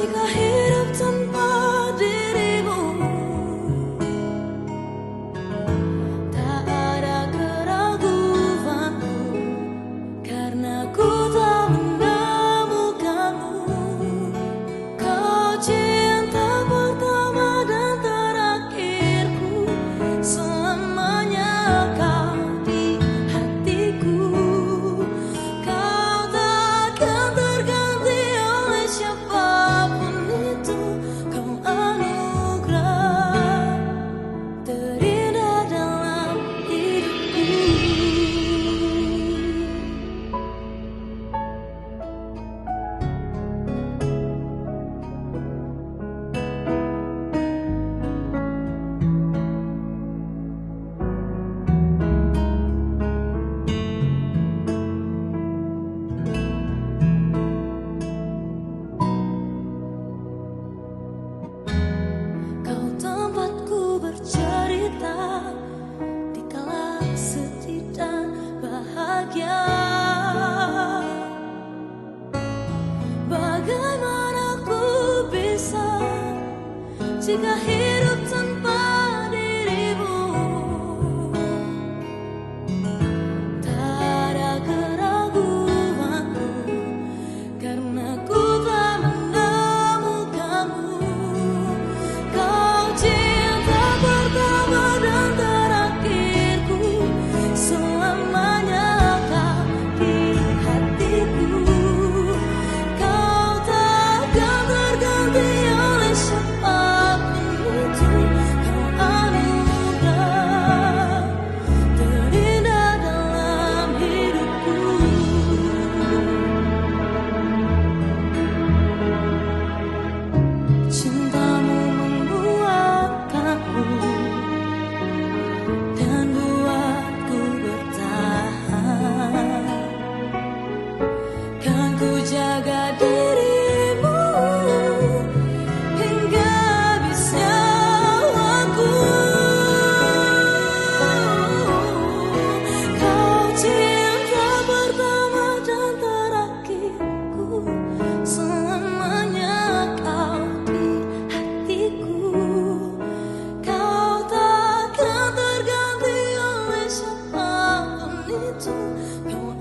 Jika hidup tanpa dirimu, tak ada keraguanku, karena ku tak menemukanmu. Kau cinta pertama dan terakhirku, selamanya kau di hatiku. Kau takkan terganti oleh siapapun itu. Kau anugerah terindah dalam hidupku. Kau tempatku bercerita di kala setidak bahagia. Bagaimana ku bisa jika hidup tanpa dirimu? Tak ada keraguanku, karena ku tak menemukanmu. Kau cinta pertama dan terakhirku, selamanya kau di hatiku. Kau takkan terganti oleh siapapun itu. Kau anugerah terindah dalam hidupku. Cintamu membuatkanku dan buatku bertahan. Kan ku jaga dirimu hingga habis nyawaku. Kau cinta pertama dan terakhirku, selamanya kau di hatiku. Kau takkan terganti oleh siapapun itu. Kau